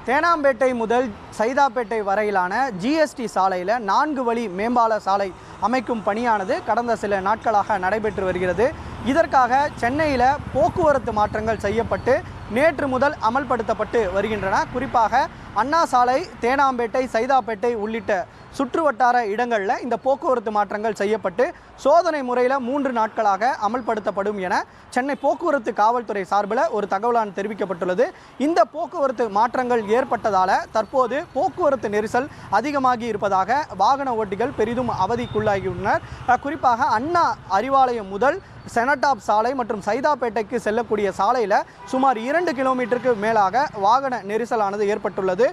தேனாம்பேட்டை முதல் சைதாப்பேட்டை வரையிலான ஜிஎஸ்டி சாலையில் 4 வழி மேம்பால சாலை அமைக்கும் பணியானது கடந்த சில நாட்களாக நடைபெற்று வருகிறது. இதற்காக சென்னையில் போக்குவரத்து மாற்றங்கள் செய்யப்பட்டு நேற்று முதல் அமல்படுத்தப்பட்டு வருகின்றன. குறிப்பாக அண்ணா சாலை, தேனாம்பேட்டை, சைதாப்பேட்டை உள்ளிட்ட சுற்றுவட்டார இடங்களில் இந்த போக்குவரத்து மாற்றங்கள் செய்யப்பட்டு சோதனை முறையில் 3 நாட்களாக அமல்படுத்தப்படும் என சென்னை போக்குவரத்து காவல்துறை சார்பில் ஒரு தகவலான தெரிவிக்கப்பட்டுள்ளது. இந்த போக்குவரத்து மாற்றங்கள் ஏற்பட்டதால் தற்போது போக்குவரத்து நெரிசல் அதிகமாகி இருப்பதாக வாகன ஓட்டிகள் பெரிதும் அவதிக்குள்ளாகியுள்ளனர். குறிப்பாக அண்ணா அறிவாலயம் முதல் செனடாப் சாலை மற்றும் சைதாப்பேட்டைக்கு செல்லக்கூடிய சாலையில் சுமார் 2 கிலோமீட்டருக்கு மேலாக வாகன நெரிசலானது ஏற்பட்டுள்ளது.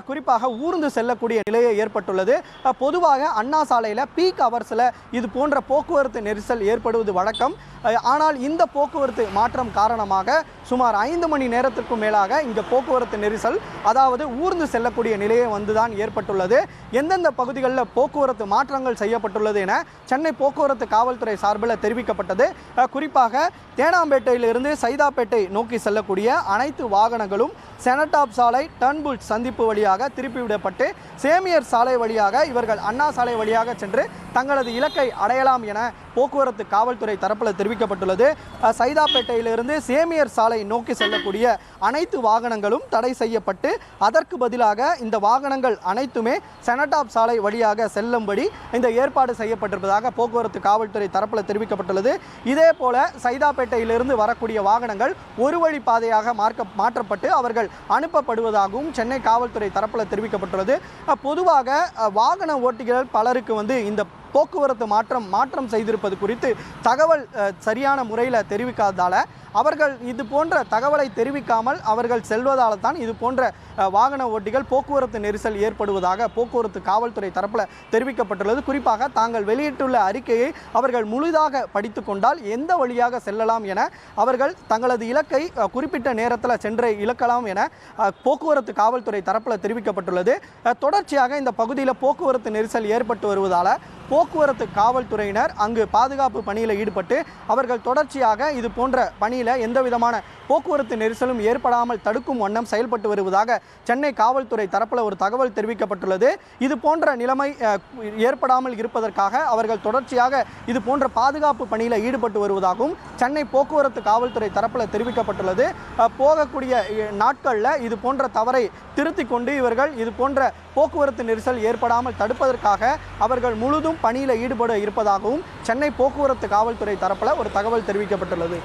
குறிப்பாக ஊர்ந்து செல்லக்கூடிய நிலையை ஏற்பட்டுள்ளது. பொதுவாக அண்ணா சாலையில் பீக் அவர்ஸில் இது போன்ற போக்குவரத்து நெரிசல் ஏற்படுவது வழக்கம். ஆனால் இந்த போக்குவரத்து மாற்றம் காரணமாக சுமார் 5 மணி நேரத்திற்கும் மேலாக இங்கே போக்குவரத்து நெரிசல், அதாவது ஊர்ந்து செல்லக்கூடிய நிலையை வந்துதான் ஏற்பட்டுள்ளது. எந்தெந்த பகுதிகளில் போக்குவரத்து மாற்றங்கள் செய்யப்பட்டுள்ளது என சென்னை போக்குவரத்து காவல்துறை சார்பில் தெரிவிக்கப்பட்டது. குறிப்பாக தேனாம்பேட்டையிலிருந்து சைதாப்பேட்டை நோக்கி செல்லக்கூடிய அனைத்து வாகனங்களும் செனடாப் சாலை, டர்ன்புல் சந்திப்பு வழியாக திருப்பிவிடப்பட்டு சேமியர் சாலை வழியாக இவர்கள் அண்ணா சாலை வழியாக சென்று தங்களது இலக்கை அடையலாம் என போக்குவரத்து காவல்துறை தரப்பில் தெரிவிக்கப்பட்டுள்ளது. சைதாப்பேட்டையிலிருந்து சேமியர் சாலை நோக்கி செல்லக்கூடிய அனைத்து வாகனங்களும் தடை செய்யப்பட்டு அதற்கு பதிலாக இந்த வாகனங்கள் அனைத்துமே செனடாப் சாலை வழியாக செல்லும்படி இந்த ஏற்பாடு செய்யப்பட்டிருப்பதாக போக்குவரத்து காவல்துறை தரப்பில் தெரிவிக்கப்பட்டுள்ளது. இதே போல சைதாப்பேட்டையிலிருந்து வரக்கூடிய வாகனங்கள் ஒரு வழி பாதையாக மாற்றப்பட்டு அவர்கள் அனுப்பப்படுவதாகவும் சென்னை காவல்துறை தரப்பில் தெரிவிக்கப்பட்டுள்ளது. பொதுவாக வாகன ஓட்டிகள் பலருக்கு இந்த போக்குவரத்து மாற்றம் செய்திருப்பது குறித்து தகவல் சரியான முறையில் தெரிவிக்காததால் அவர்கள் இது போன்ற தகவலை தெரிவிக்காமல் அவர்கள் செல்வதால் தான் இது போன்ற வாகன ஓட்டிகள் போக்குவரத்து நெரிசல் ஏற்படுவதாக போக்குவரத்து காவல்துறை தரப்பில் தெரிவிக்கப்பட்டுள்ளது. குறிப்பாக தாங்கள் வெளியிட்டுள்ள அறிக்கையை அவர்கள் முழுதாக படித்து கொண்டால் எந்த வழியாக செல்லலாம் என அவர்கள் தங்களது இலக்கை குறிப்பிட்ட நேரத்தில் சென்று இழக்கலாம் என போக்குவரத்து காவல்துறை தரப்பில் தெரிவிக்கப்பட்டுள்ளது. தொடர்ச்சியாக இந்த பகுதியில் போக்குவரத்து நெரிசல் ஏற்பட்டு வருவதால் போக்குவரத்து காவல்துறையினர் அங்கு பாதுகாப்பு பணியில் ஈடுபட்டு அவர்கள் தொடர்ச்சியாக இது போன்ற பணியில் எந்த விதமான போக்குவரத்து நெரிசலும் ஏற்படாமல் தடுக்கும் வண்ணம் செயல்பட்டு வருவதாக சென்னை காவல்துறை தரப்பில் ஒரு தகவல் தெரிவிக்கப்பட்டுள்ளது. இது போன்ற நிலைமை ஏற்படாமல் இருப்பதற்காக அவர்கள் தொடர்ச்சியாக இது போன்ற பாதுகாப்பு பணியில் ஈடுபட்டு வருவதாகவும் சென்னை போக்குவரத்து காவல்துறை தரப்பில் தெரிவிக்கப்பட்டுள்ளது. போகக்கூடிய நாட்களில் இது போன்ற தவறை திருத்திக் கொண்டு இவர்கள் இது போன்ற போக்குவரத்து நெரிசல் ஏற்படாமல் தடுப்பதற்காக அவர்கள் முழுதும் பணியில் ஈடுபட இருப்பதாகவும் சென்னை போக்குவரத்து காவல்துறை தரப்பில் ஒரு தகவல் தெரிவிக்கப்பட்டுள்ளது.